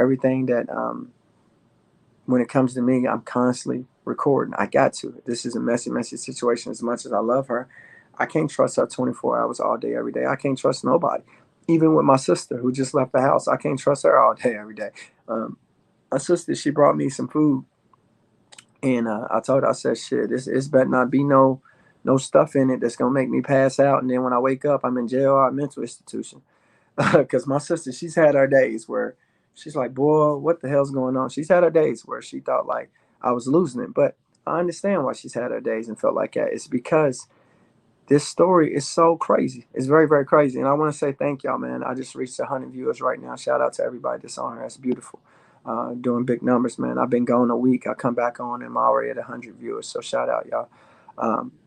everything that when it comes to me, I'm constantly recording. I got to. This is a messy, messy situation. As much as I love her, I can't trust her 24 hours all day, every day. I can't trust nobody. Even with my sister who just left the house, I can't trust her all day, every day. My sister, she brought me some food, and I told her, I said, shit, this better not be no stuff in it that's gonna make me pass out, and then when I wake up, I'm in jail or a mental institution. Because my sister, she's had her days where she's like, boy, what the hell's going on? She's had her days where she thought like I was losing it, but I understand why she's had her days and felt like that. It's because this story is so crazy. It's very, very crazy. And I want to say thank y'all, man. I just reached 100 viewers right now. Shout out to everybody that's on here. That's beautiful. Doing big numbers, man. I've been going a week. I come back on and I'm already at 100 viewers. So shout out, y'all.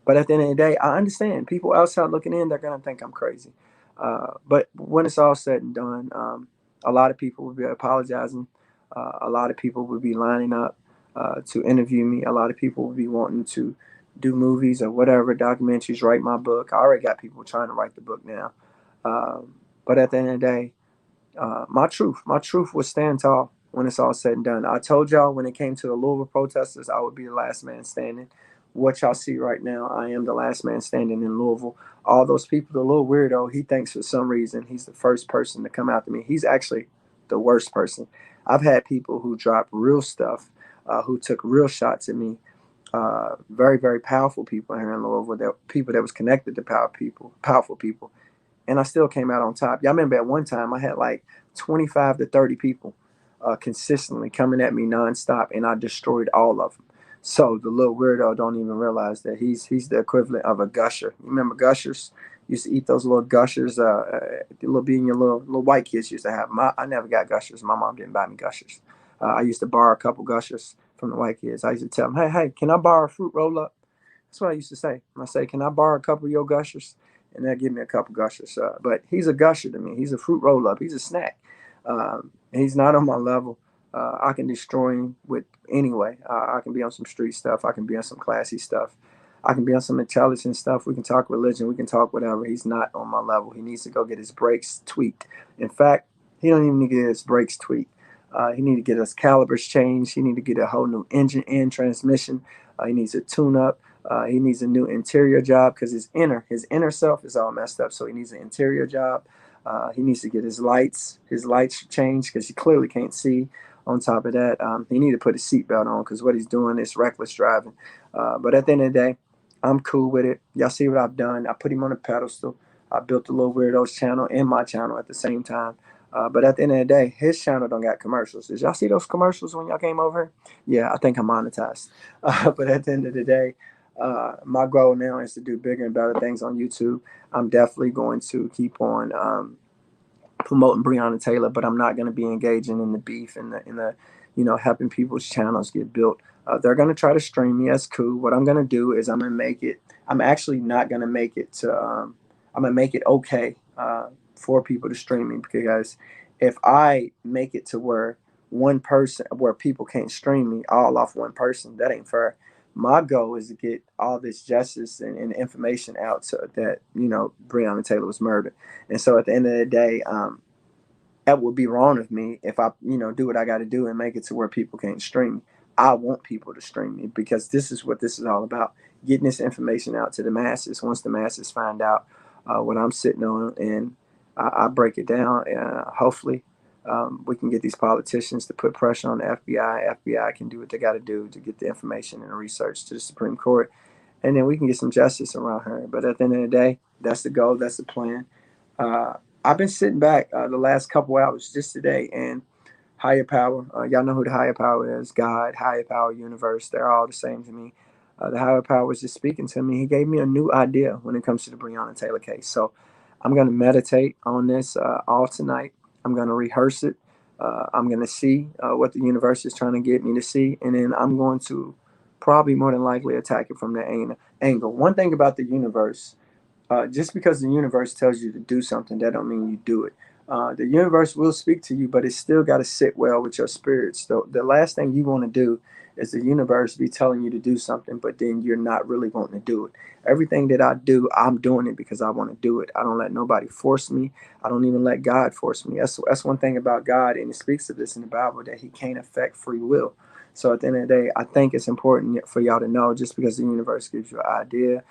But at the end of the day, I understand. People outside looking in, they're going to think I'm crazy. But when it's all said and done, a lot of people will be apologizing. A lot of people will be lining up to interview me. A lot of people will be wanting to do movies or whatever, documentaries, write my book. I already got people trying to write the book now. But at the end of the day, my truth will stand tall when it's all said and done. I told y'all when it came to the Louisville protesters, I would be the last man standing. What y'all see right now, I am the last man standing in Louisville. All those people, the little weirdo, he thinks for some reason he's the first person to come after me. He's actually the worst person. I've had people who dropped real stuff, who took real shots at me. Very, very powerful people here in Louisville, that people that was connected to powerful people, and I still came out on top. Y'all remember at one time I had like 25 to 30 people consistently coming at me nonstop, and I destroyed all of them. So the little weirdo don't even realize that he's the equivalent of a gusher. You remember gushers? Used to eat those little gushers. The little being your little white kids used to have them. I never got gushers. My mom didn't buy me gushers. I used to borrow a couple gushers from the white kids. I used to tell them, hey, can I borrow a fruit roll up? That's what I used to say. I say, can I borrow a couple of your gushers? And they'll give me a couple gushers. But he's a gusher to me. He's a fruit roll up. He's a snack. He's not on my level. I can destroy him with anyway. I can be on some street stuff. I can be on some classy stuff. I can be on some intelligent stuff. We can talk religion. We can talk whatever. He's not on my level. He needs to go get his brakes tweaked. In fact, he don't even need to get his brakes tweaked. He need to get his calibers changed. He need to get a whole new engine and transmission. He needs a tune up. He needs a new interior job because his inner self is all messed up. So he needs an interior job. He needs to get his lights changed because he clearly can't see. On top of that, he need to put his seatbelt on because what he's doing is reckless driving. But at the end of the day, I'm cool with it. Y'all see what I've done. I put him on a pedestal. I built the Little Weirdos channel and my channel at the same time. But at the end of the day, his channel don't got commercials. Did y'all see those commercials when y'all came over? Yeah, I think I'm monetized. But at the end of the day, my goal now is to do bigger and better things on YouTube. I'm definitely going to keep on promoting Breonna Taylor, but I'm not going to be engaging in the beef and the helping people's channels get built. They're going to try to stream me. That's cool. What I'm going to do is I'm going to make it. I'm actually not going to make it to. I'm going to make it okay for people to stream me because if I make it to where people can't stream me all off one person, that ain't fair. My goal is to get all this justice and information out so that Breonna Taylor was murdered. And so at the end of the day, that would be wrong of me if I do what I got to do and make it to where people can't stream me. I want people to stream me because this is what this is all about: getting this information out to the masses. Once the masses find out what I'm sitting on, and I break it down, hopefully we can get these politicians to put pressure on the FBI. FBI can do what they got to do to get the information and the research to the Supreme Court, and then we can get some justice around her. But at the end of the day, that's the goal. That's the plan. I've been sitting back the last couple hours just today, and higher power. Y'all know who the higher power is: God, higher power, universe. They're all the same to me. The higher power was just speaking to me. He gave me a new idea when it comes to the Breonna Taylor case. So I'm going to meditate on this all tonight. I'm going to rehearse it. I'm going to see what the universe is trying to get me to see, and then I'm going to probably more than likely attack it from that angle. One thing about the universe, just because the universe tells you to do something, that don't mean you do it. The universe will speak to you, but it's still got to sit well with your spirits. So the last thing you want to do is the universe be telling you to do something, but then you're not really wanting to do it. Everything that I do, I'm doing it because I want to do it. I don't let nobody force me. I don't even let God force me. That's one thing about God, and it speaks of this in the Bible, that he can't affect free will. So at the end of the day, I think it's important for y'all to know, just because the universe gives you an idea,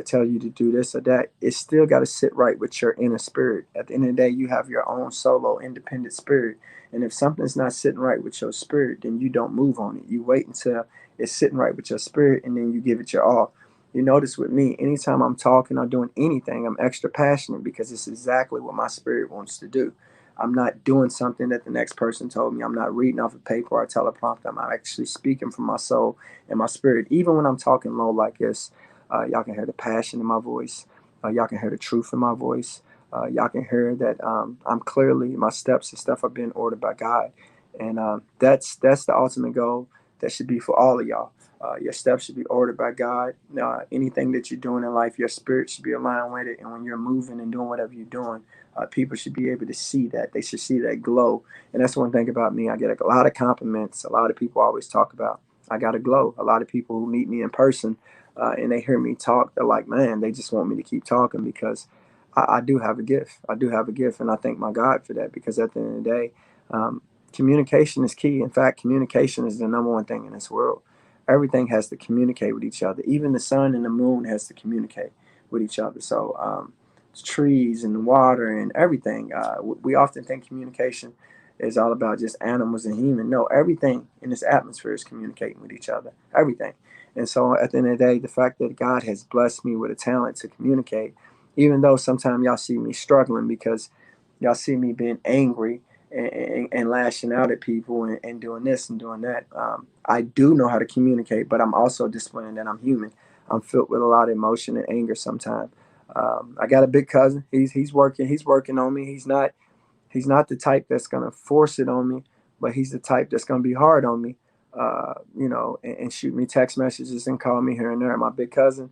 tell you to do this or that, it's still got to sit right with your inner spirit. At the end of the day, you have your own solo independent spirit. And if something's not sitting right with your spirit, then you don't move on it. You wait until it's sitting right with your spirit, and then you give it your all. You notice with me, anytime I'm talking or doing anything, I'm extra passionate because it's exactly what my spirit wants to do. I'm not doing something that the next person told me. I'm not reading off a paper or a teleprompter. I'm actually speaking from my soul and my spirit. Even when I'm talking low like this, y'all can hear the passion in my voice. Y'all can hear the truth in my voice. Y'all can hear that I'm clearly, my steps and stuff are being ordered by God. And that's the ultimate goal that should be for all of y'all. Your steps should be ordered by God. Anything that you're doing in life, your spirit should be aligned with it. And when you're moving and doing whatever you're doing, people should be able to see that. They should see that glow. And that's one thing about me. I get a lot of compliments. A lot of people always talk about I got a glow. A lot of people who meet me in person and they hear me talk, they're like, man, they just want me to keep talking because I do have a gift. I do have a gift, and I thank my God for that, because at the end of the day, um, communication is key. In fact, communication is the number one thing in this world. Everything has to communicate with each other. Even the sun and the moon has to communicate with each other. So trees and water and everything. We often think communication is all about just animals and humans. No, everything in this atmosphere is communicating with each other. Everything. And so at the end of the day, the fact that God has blessed me with a talent to communicate, even though sometimes y'all see me struggling because y'all see me being angry and lashing out at people and doing this and doing that. I do know how to communicate, but I'm also disciplined and I'm human. I'm filled with a lot of emotion and anger sometimes. I got a big cousin. He's working. He's working on me. He's not the type that's gonna force it on me, but he's the type that's gonna be hard on me. And shoot me text messages and call me here and there. My big cousin,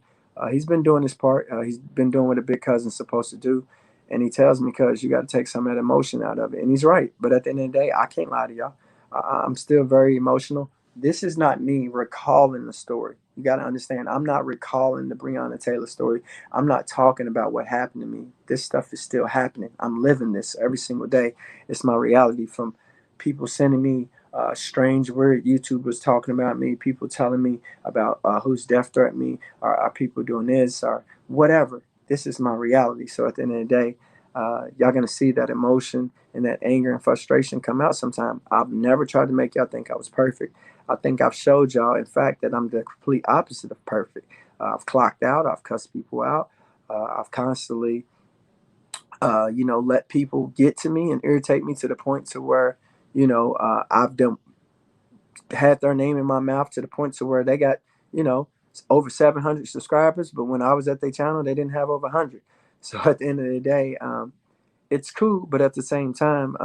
he's been doing his part. He's been doing what a big cousin's supposed to do. And he tells me, cuz you got to take some of that emotion out of it. And he's right. But at the end of the day, I can't lie to y'all. I'm still very emotional. This is not me recalling the story. You got to understand, I'm not recalling the Breonna Taylor story. I'm not talking about what happened to me. This stuff is still happening. I'm living this every single day. It's my reality, from people sending me strange weird YouTubers talking about me, people telling me about who's death threatened me, or are people doing this or whatever. This is my reality. So at the end of the day, y'all gonna see that emotion and that anger and frustration come out sometime. I've never tried to make y'all think I was perfect. I think I've showed y'all, in fact, that I'm the complete opposite of perfect. I've clocked out. I've cussed people out. I've constantly, let people get to me and irritate me to the point to where, I've done had their name in my mouth to the point to where they got, you know, over 700 subscribers. But when I was at their channel, they didn't have over 100. So at the end of the day, it's cool. But at the same time,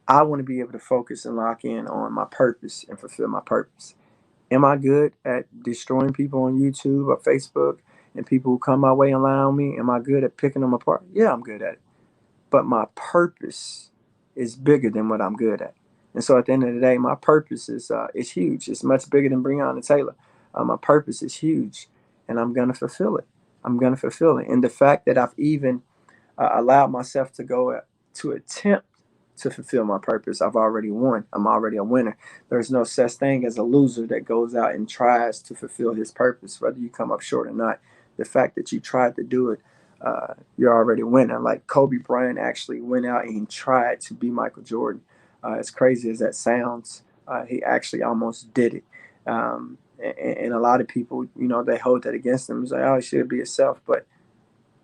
I want to be able to focus and lock in on my purpose and fulfill my purpose. Am I good at destroying people on YouTube or Facebook and people who come my way and lie on me? Am I good at picking them apart? Yeah, I'm good at it. But my purpose is bigger than what I'm good at. And so at the end of the day, my purpose is huge. It's much bigger than Breonna Taylor. My purpose is huge, and I'm gonna fulfill it. I'm gonna fulfill it. And the fact that I've even allowed myself to go to attempt to fulfill my purpose, I've already won. I'm already a winner. There's no such thing as a loser that goes out and tries to fulfill his purpose, whether you come up short or not. The fact that you tried to do it, you're already winning. Like Kobe Bryant actually went out and he tried to be Michael Jordan. As crazy as that sounds, he actually almost did it. And a lot of people, they hold that against him. It's like, oh, he should be himself. But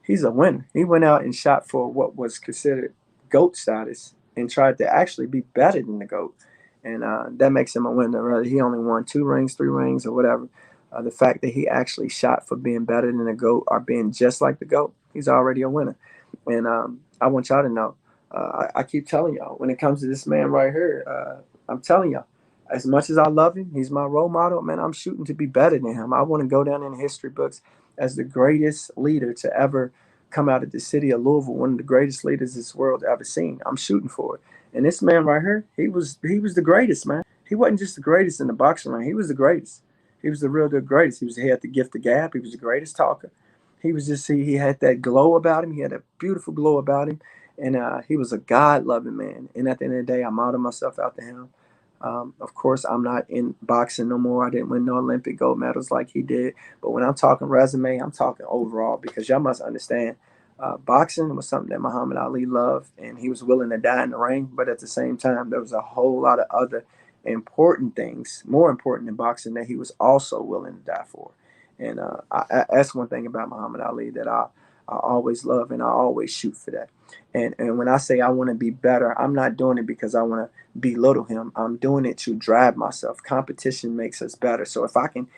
he's a winner. He went out and shot for what was considered GOAT status and tried to actually be better than the GOAT. And that makes him a winner. Whether he only won 2 rings, 3 rings, or whatever. The fact that he actually shot for being better than the GOAT or being just like the GOAT, he's already a winner. And I want y'all to know, I keep telling y'all, when it comes to this man right here, I'm telling y'all, as much as I love him, he's my role model, man, I'm shooting to be better than him. I want to go down in the history books as the greatest leader to ever come out of the city of Louisville, one of the greatest leaders this world ever seen. I'm shooting for it. And this man right here, he was the greatest, man. he wasn't just the greatest in the boxing ring. He was the greatest. He was the real the greatest. He had the gift of gab. He was the greatest talker. He was just he had that glow about him. He had a beautiful glow about him, and he was a God loving man. And at the end of the day, I model myself after him. Of course, I'm not in boxing no more. I didn't win no Olympic gold medals like he did. But when I'm talking resume, I'm talking overall because y'all must understand. Boxing was something that Muhammad Ali loved, and he was willing to die in the ring. But at the same time, there was a whole lot of other important things, more important than boxing, that he was also willing to die for. And that's one thing about Muhammad Ali that I always love, and I always shoot for that. And when I say I want to be better, I'm not doing it because I want to belittle him. I'm doing it to drive myself. Competition makes us better. So if I can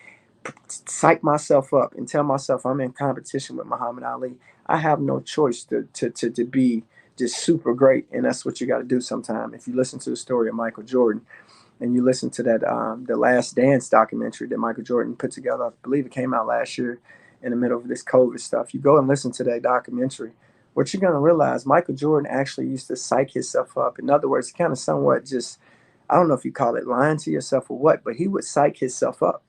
psych myself up and tell myself I'm in competition with Muhammad Ali, I have no choice to be just super great. And that's what you got to do sometime. If you listen to the story of Michael Jordan and you listen to that The Last Dance documentary that Michael Jordan put together, I believe it came out last year in the middle of this COVID stuff. You go and listen to that documentary. What you're going to realize, Michael Jordan actually used to psych himself up. In other words, kind of somewhat just, I don't know if you call it lying to yourself or what, but he would psych himself up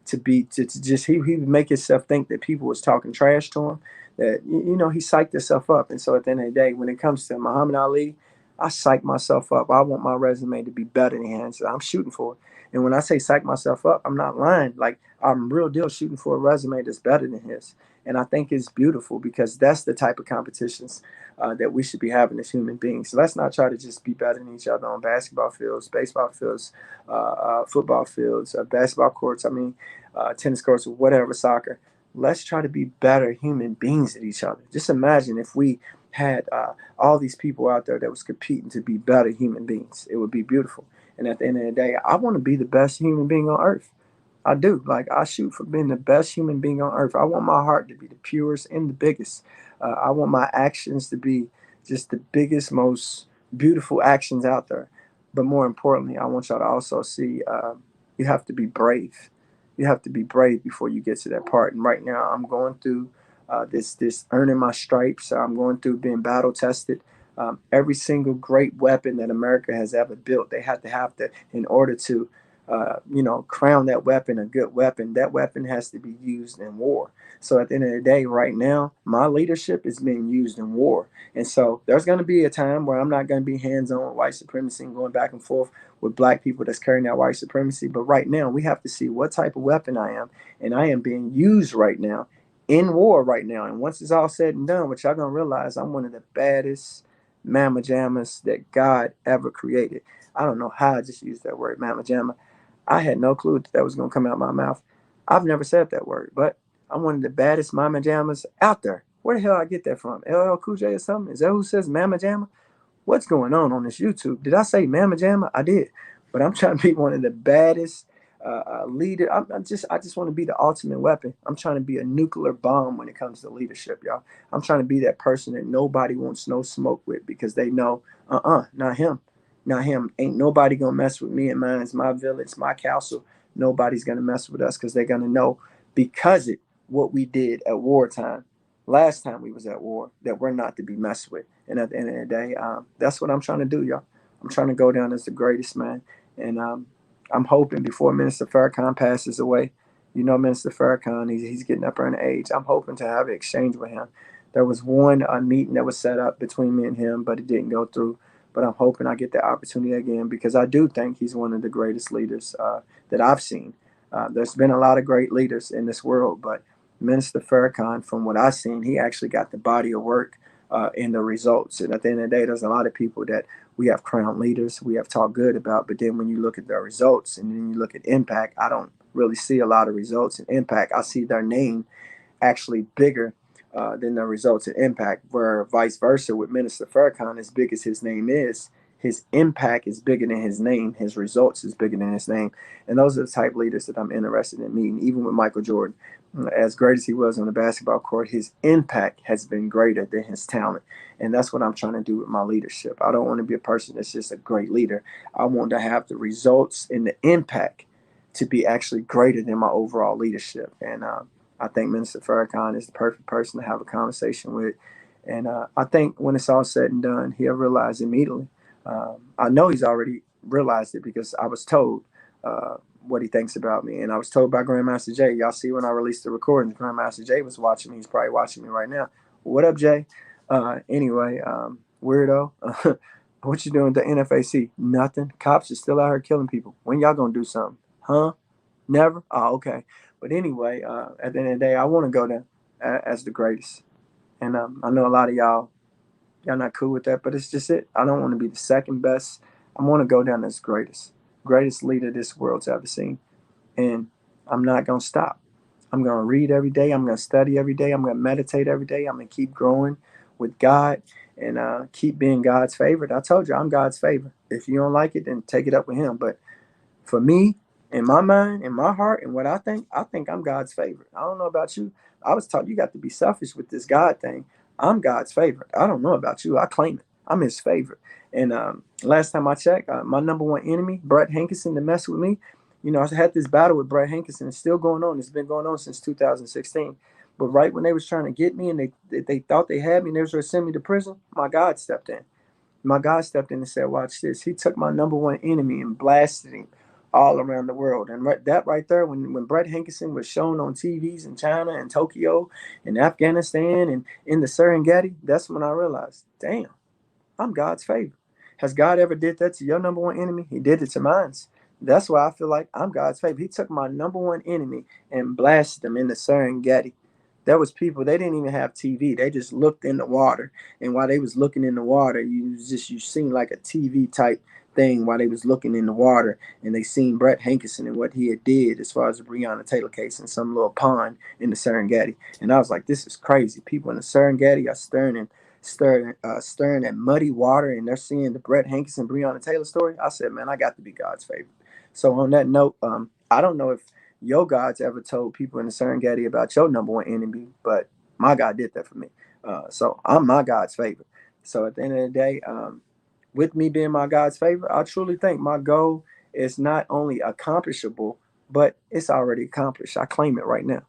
to just he would make himself think that people was talking trash to him, that he psyched himself up. And so at the end of the day, when it comes to Muhammad Ali, I psych myself up. I want my resume to be better than his. I'm shooting for it. And when I say psych myself up, I'm not lying. Like, I'm real deal shooting for a resume that's better than his. And I think it's beautiful because that's the type of competitions that we should be having as human beings. So let's not try to just be better than each other on basketball fields, baseball fields, football fields, basketball courts, tennis courts, or whatever, soccer. Let's try to be better human beings than each other. Just imagine if we had all these people out there that was competing to be better human beings. It would be beautiful. And at the end of the day, I want to be the best human being on earth. I do. Like, I shoot for being the best human being on earth. I want my heart to be the purest and the biggest. I want my actions to be just the biggest, most beautiful actions out there. But more importantly, I want y'all to also see you have to be brave. You have to be brave before you get to that part. And right now, I'm going through this earning my stripes. I'm going through being battle tested. Every single great weapon that America has ever built, they have to in order to crown that weapon a good weapon. That weapon has to be used in war. So at the end of the day, right now, my leadership is being used in war. And so there's going to be a time where I'm not going to be hands-on with white supremacy and going back and forth with black people that's carrying that white supremacy. But right now, we have to see what type of weapon I am. And I am being used right now in war right now. And once it's all said and done, what y'all going to realize, I'm one of the baddest mamma jammas that God ever created. I don't know how I just used that word, mamma jamma. I had no clue that was going to come out of my mouth. I've never said that word, but I'm one of the baddest mama jammas out there. Where the hell I get that from? LL Cool J or something? Is that who says mama jamma? What's going on this YouTube? Did I say mama jamma? I did, but I'm trying to be one of the baddest leader. I just want to be the ultimate weapon. I'm trying to be a nuclear bomb when it comes to leadership, y'all. I'm trying to be that person that nobody wants no smoke with because they know, not him. Not him. Ain't nobody gonna mess with me and mine. It's my village, my castle. Nobody's gonna mess with us because they're gonna know because it what we did at wartime, last time we was at war, that we're not to be messed with. And at the end of the day, that's what I'm trying to do, y'all. I'm trying to go down as the greatest man. And I'm hoping before Minister Farrakhan passes away, Minister Farrakhan, he's getting up there in age. I'm hoping to have an exchange with him. There was one meeting that was set up between me and him, but it didn't go through. But I'm hoping I get the opportunity again because I do think he's one of the greatest leaders that I've seen. There's been a lot of great leaders in this world, but Minister Farrakhan, from what I've seen, he actually got the body of work in the results. And at the end of the day, there's a lot of people that we have crowned leaders, we have talked good about, but then when you look at their results and then you look at impact, I don't really see a lot of results and impact. I see their name actually bigger than the results and impact, where vice versa with Minister Farrakhan, as big as his name is, his impact is bigger than his name, his results is bigger than his name. And those are the type of leaders that I'm interested in meeting. Even with Michael Jordan, as great as he was on the basketball court, his impact has been greater than his talent. And that's what I'm trying to do with my leadership. I don't want to be a person that's just a great leader. I want to have the results and the impact to be actually greater than my overall leadership. And I think Minister Farrakhan is the perfect person to have a conversation with. And I think when it's all said and done, he'll realize immediately. I know he's already realized it because I was told. what he thinks about me. And I was told by Grandmaster Jay, y'all see when I released the recording, Grandmaster Jay was watching me. He's probably watching me right now. What up, Jay? Anyway, weirdo. What you doing at the NFAC? Nothing. Cops are still out here killing people. When y'all gonna do something? Huh? Never? Oh, okay. But anyway, at the end of the day, I want to go there as the greatest. And I know a lot of y'all not cool with that, but it's just it. I don't want to be the second best. I want to go down as greatest leader this world's ever seen. And I'm not going to stop. I'm going to read every day. I'm going to study every day. I'm going to meditate every day. I'm going to keep growing with God and keep being God's favorite. I told you I'm God's favorite. If you don't like it, then take it up with him. But for me, in my mind, in my heart, and what I think I'm God's favorite. I don't know about you. I was taught you got to be selfish with this God thing. I'm God's favorite. I don't know about you. I claim it. I'm his favorite. And last time I checked, my number one enemy, Brett Hankerson, to mess with me. You know, I had this battle with Brett Hankerson. It's still going on. It's been going on since 2016. But right when they was trying to get me and they thought they had me and they was going to send me to prison, my God stepped in. My God stepped in and said, watch this. He took my number one enemy and blasted him all around the world. And that right there, when Brett Hankerson was shown on TVs in China and Tokyo and Afghanistan and in the Serengeti, that's when I realized, damn, I'm God's favorite. Has God ever did that to your number one enemy? He did it to mine. That's why I feel like I'm God's favorite. He took my number one enemy and blasted them in the Serengeti. There was people, they didn't even have TV. They just looked in the water. And while they was looking in the water, you seen like a TV type thing while they was looking in the water. And they seen Brett Hankerson and what he had did as far as the Breonna TAYLOR case in some little pond in the Serengeti. And I was like, this is crazy. People in the Serengeti are stirring that muddy water, and they're seeing the Brett Hankerson, Breonna Taylor story. I said, man, I got to be God's favorite. So on that note, I don't know if your God's ever told people in the Serengeti about your number one enemy, but my God did that for me. So I'm my God's favorite. So at the end of the day, with me being my God's favorite, I truly think my goal is not only accomplishable, but it's already accomplished. I claim it right now.